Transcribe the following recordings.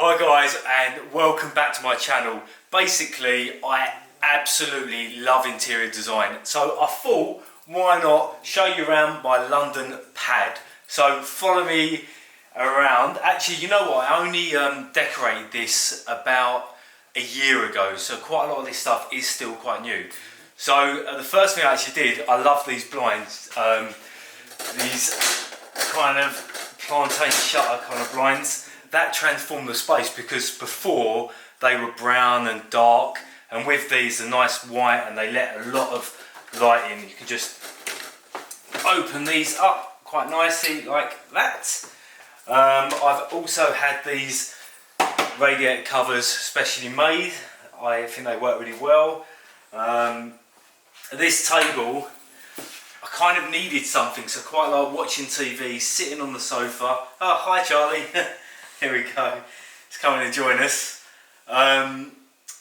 Hi guys, and welcome back to my channel. Basically, I absolutely love interior design, so I thought, why not show you around my London pad. So follow me around. Actually, you know what, I only decorated this about a year ago, so quite a lot of this stuff is still quite new. So the first thing I actually did, I love these blinds, these kind of plantain shutter kind of blinds. That transformed the space because before they were brown and dark, and with these a nice white, and they let a lot of light in. You can just open these up quite nicely like that. I've also had these radiator covers specially made. I think they work really well. This table, I kind of needed something, so quite like watching TV, sitting on the sofa. Oh, hi Charlie. Here we go. He's coming to join us. And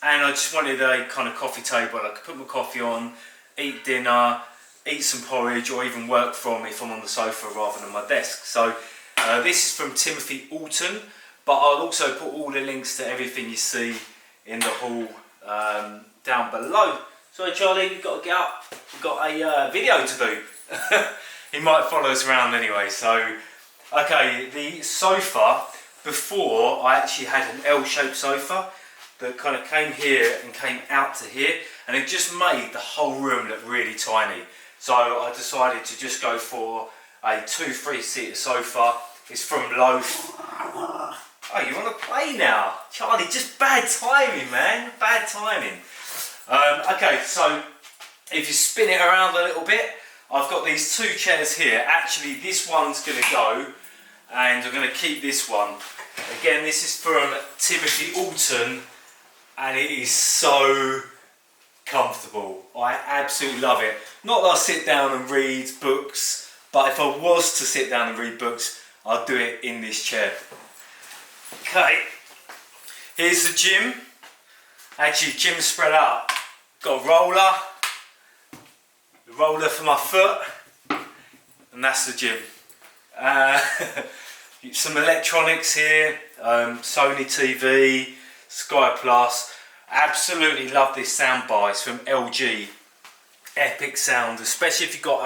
I just wanted a kind of coffee table. I could put my coffee on, eat dinner, eat some porridge, or even work from if I'm on the sofa rather than my desk. So this is from Timothy Alton, but I'll also put all the links to everything you see in the hall down below. Sorry Charlie, we've got to get up. We've got a video to do. He might follow us around anyway. So, okay, the sofa. Before, I actually had an L-shaped sofa that kind of came here and came out to here, and it just made the whole room look really tiny. So I decided to just go for a 2-3-seater sofa. It's from Loaf. Oh, you want to play now? Charlie, just bad timing, man. Bad timing. Okay, so if you spin it around a little bit, I've got these two chairs here. Actually, this one's going to go, and I'm going to keep this one. Again, this is from Timothy Alton, and it is so comfortable. I absolutely love it. Not that I sit down and read books, but if I was to sit down and read books, I'd do it in this chair. Okay, here's the gym. Actually, gym's spread out. Got a roller for my foot, and that's the gym. Some electronics here, Sony TV, Sky Plus. Absolutely love this sound bar. It's from LG. Epic sound, especially if you've got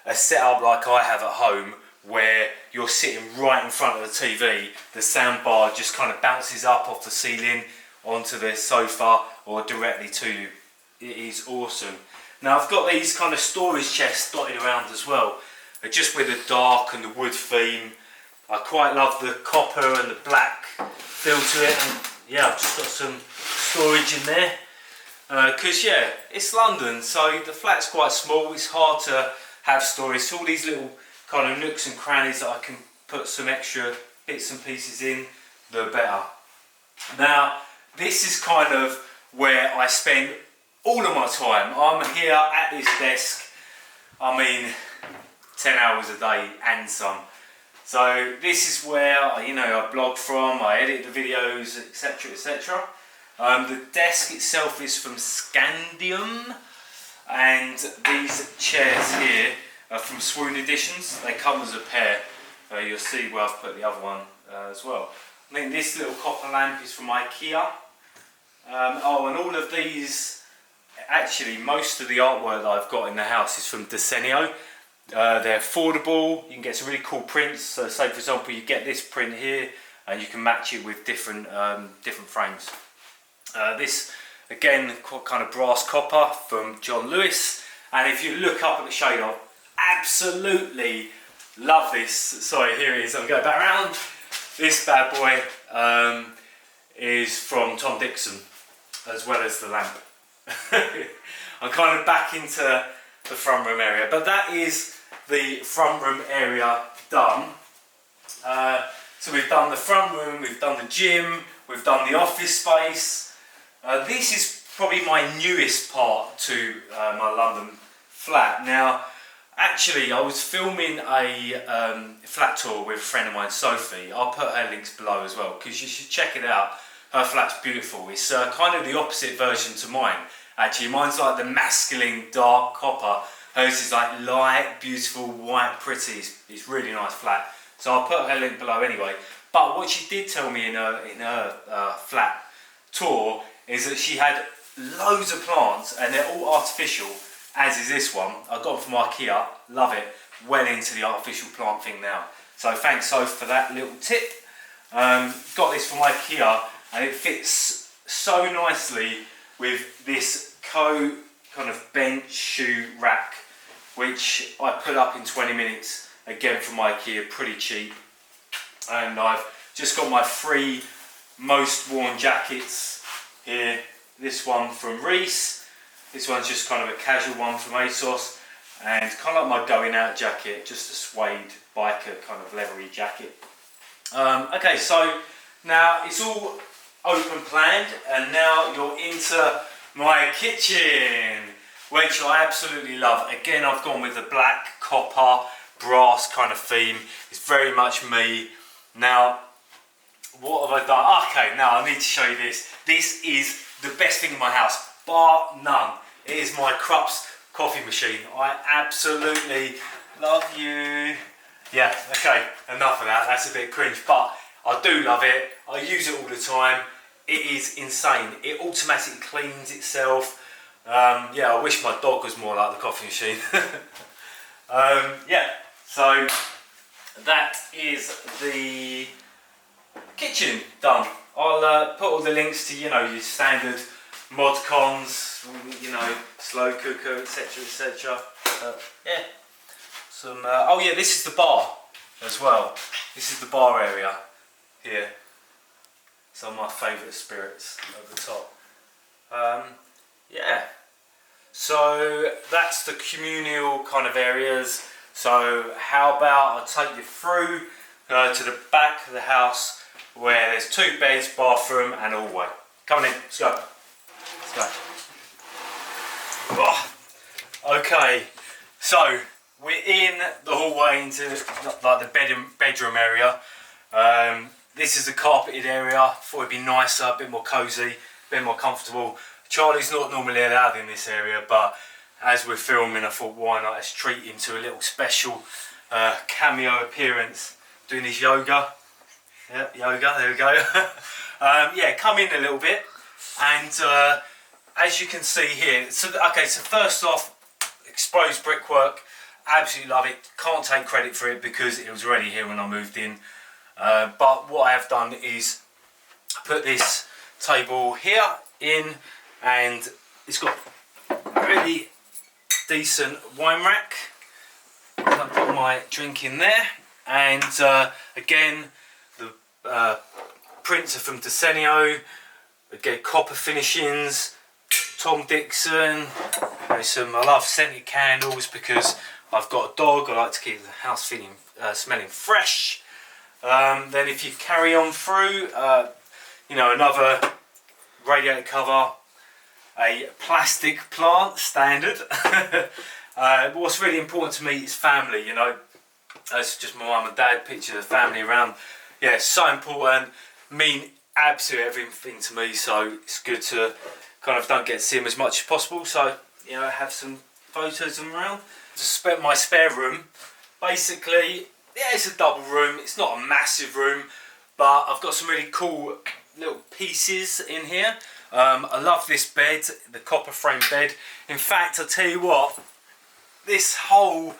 a setup like I have at home where you're sitting right in front of the TV. The sound bar just kind of bounces up off the ceiling onto the sofa or directly to you. It is awesome. Now I've got these kind of storage chests dotted around as well, just with the dark and the wood theme. I quite love the copper and the black feel to it, and yeah, I've just got some storage in there because yeah, it's London, so the flat's quite small. It's hard to have storage, so all these little kind of nooks and crannies that I can put some extra bits and pieces in, the better. Now this is kind of where I spend all of my time. I'm here at this desk, I mean 10 hours a day and some. So this is where I blog from, I edit the videos, etc, etc. The desk itself is from Scandium, and these chairs here are from Swoon Editions. They come as a pair. You'll see where I've put the other one as well. I think this little copper lamp is from IKEA. Oh, and all of these, actually most of the artwork that I've got in the house is from Desenio. They're affordable. You can get some really cool prints. So say for example you get this print here and you can match it with different frames. This again kind of brass copper from John Lewis, and if you look up at the shade, I absolutely love this. Sorry, here it is. I'm going back around. This bad boy is from Tom Dixon, as well as the lamp. I'm kind of back into the front room area, but that is the front room area done. So we've done the front room, we've done the gym, we've done the office space. This is probably my newest part to my London flat. Now actually I was filming a flat tour with a friend of mine, Sophie. I'll put her links below as well because you should check it out. Her flat's beautiful. It's kind of the opposite version to mine. Actually, mine's like the masculine dark copper. Hers is like light, beautiful, white, pretty. It's really nice flat. So I'll put her link below anyway. But what she did tell me in her flat tour is that she had loads of plants, and they're all artificial, as is this one. I got them from IKEA, love it. Well into the artificial plant thing now. So thanks, Soph, for that little tip. Got this from IKEA, and it fits so nicely with this kind of bench shoe rack, which I put up in 20 minutes, again from IKEA, pretty cheap. And I've just got my 3 most worn jackets here. This one from Reese, this one's just kind of a casual one from ASOS, and kind of like my going out jacket, just a suede biker kind of leathery jacket. Okay, so now it's all open planned, and now you're into my kitchen, which I absolutely love. Again, I've gone with the black, copper, brass kind of theme. It's very much me. Now, what have I done? Okay, now I need to show you this. This is the best thing in my house, bar none. It is my Krups coffee machine. I absolutely love you. Yeah, okay, enough of that. That's a bit cringe, but I do love it. I use it all the time. It is insane. It automatically cleans itself. Yeah, I wish my dog was more like the coffee machine. Yeah, so that is the kitchen done. I'll put all the links to, you know, your standard mod cons, you know, slow cooker, etc, etc. Yeah, some oh yeah, this is the bar as well. This is the bar area here. Some of my favourite spirits at the top. Yeah, so that's the communal kind of areas. So how about I take you through to the back of the house, where there's 2 beds, bathroom and a hallway. Come on in, let's go. Let's go. Oh, okay, so we're in the hallway into like the bedroom area. This is the carpeted area. Thought it'd be nicer, a bit more cosy, a bit more comfortable. Charlie's not normally allowed in this area, but as we're filming, I thought, why not? Let's treat him to a little special cameo appearance, doing his yoga. Yep, yoga, there we go. Yeah, come in a little bit, and as you can see here, so okay, so first off, exposed brickwork, absolutely love it. Can't take credit for it because it was already here when I moved in. But what I have done is put this table here in, and it's got a really decent wine rack. I'll put my drink in there, and again, the prints are from Desenio. Again, copper finishings, Tom Dixon. There's I love scented candles because I've got a dog. I like to keep the house feeling, smelling fresh. Then if you carry on through, you know, another radiator cover, a plastic plant, standard. What's really important to me is family, you know. That's just my mum and dad, picture of the family around. Yeah, so important, mean absolutely everything to me, so it's good to kind of don't get to see them as much as possible, so, you know, have some photos of them around. My spare room, basically, yeah, it's a double room. It's not a massive room, but I've got some really cool little pieces in here. I love this bed, the copper frame bed. In fact, I'll tell you what, this whole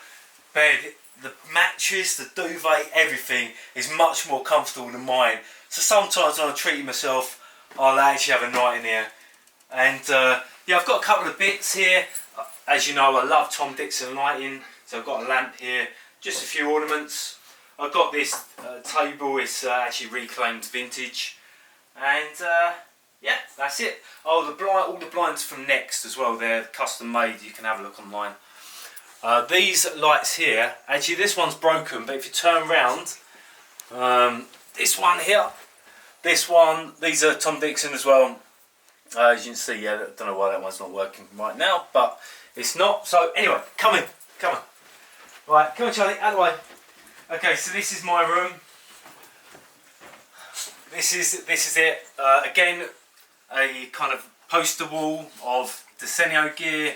bed, the mattress, the duvet, everything is much more comfortable than mine. So sometimes when I'm treating myself, I'll actually have a night in here. And yeah, I've got a couple of bits here. As you know, I love Tom Dixon lighting, so I've got a lamp here. Just a few ornaments. I've got this table, it's actually reclaimed vintage, and yeah, that's it. Oh, all the blinds from Next as well, they're custom made, you can have a look online. These lights here, actually this one's broken, but if you turn round, this one here, this one, these are Tom Dixon as well. As you can see, yeah, I don't know why that one's not working right now, but it's not. So anyway, come in, come on. Right, come on Charlie, out of the way. Okay, so this is my room. This is it. Again, a kind of poster wall of Desenio gear,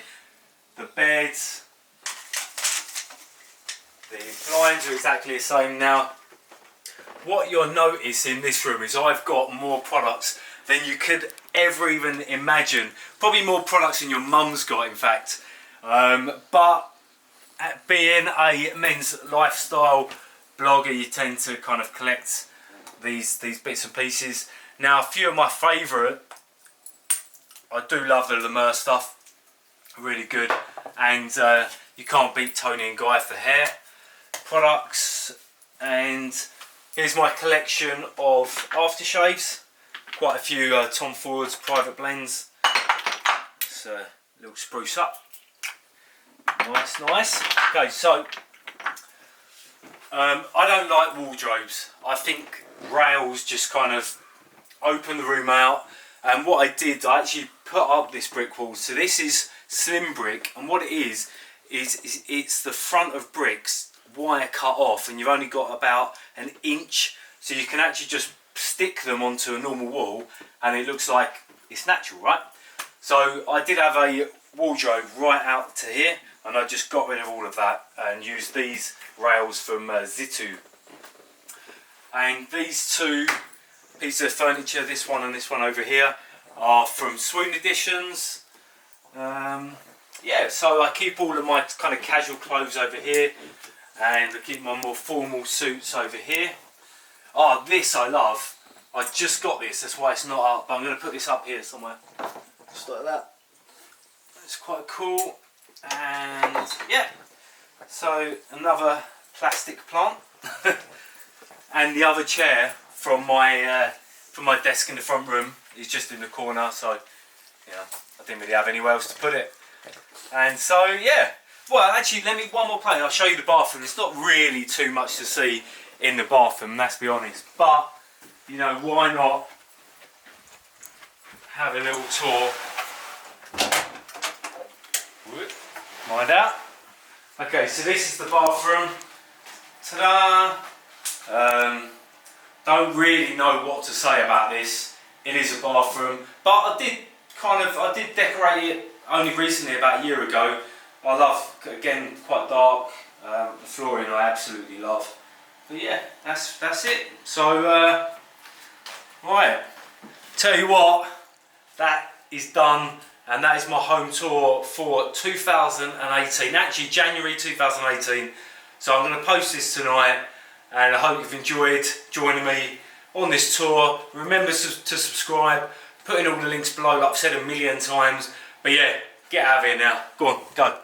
the beds, the blinds are exactly the same now. what you'll notice in this room is I've got more products than you could ever even imagine. Probably more products than your mum's got, in fact. But being a men's lifestyle blogger, you tend to kind of collect these bits and pieces. Now, a few of my favourite, I do love the Lemur stuff, really good, and you can't beat Tony and Guy for hair products. And here's my collection of aftershaves, quite a few Tom Ford's private blends. It's a little spruce up, nice. Okay, so I don't like wardrobes. I think rails just kind of open the room out. And what I did, I actually put up this brick wall. So this is slim brick, and what it is it's the front of bricks wire cut off, and you've only got about an inch, so you can actually just stick them onto a normal wall and it looks like it's natural, right? So I did have a wardrobe right out to here, and I just got rid of all of that and used these rails from Zitu. And these two pieces of furniture, this one and this one over here, are from Swoon Editions. Yeah, so I keep all of my kind of casual clothes over here, and I keep my more formal suits over here. Oh, this I love. I just got this, that's why it's not up, but I'm going to put this up here somewhere. Just like that. It's quite cool. And yeah, so another plastic plant. And the other chair from my desk in the front room is just in the corner, so yeah, I didn't really have anywhere else to put it. And so yeah, well actually let me one more play, I'll show you the bathroom. It's not really too much to see in the bathroom, let's be honest, but you know, why not have a little tour. Mind out. Okay, so this is the bathroom. Ta-da! Don't really know what to say about this. It is a bathroom, but I did decorate it only recently, about a year ago. I love, again, quite dark. The flooring I absolutely love. But yeah, that's it. So right, tell you what, that is done, and that is my home tour for 2018. Actually, January 2018. So I'm going to post this tonight, and I hope you've enjoyed joining me on this tour. Remember to subscribe, put in all the links below, like I've said a million times. But yeah, get out of here now. Go on, go.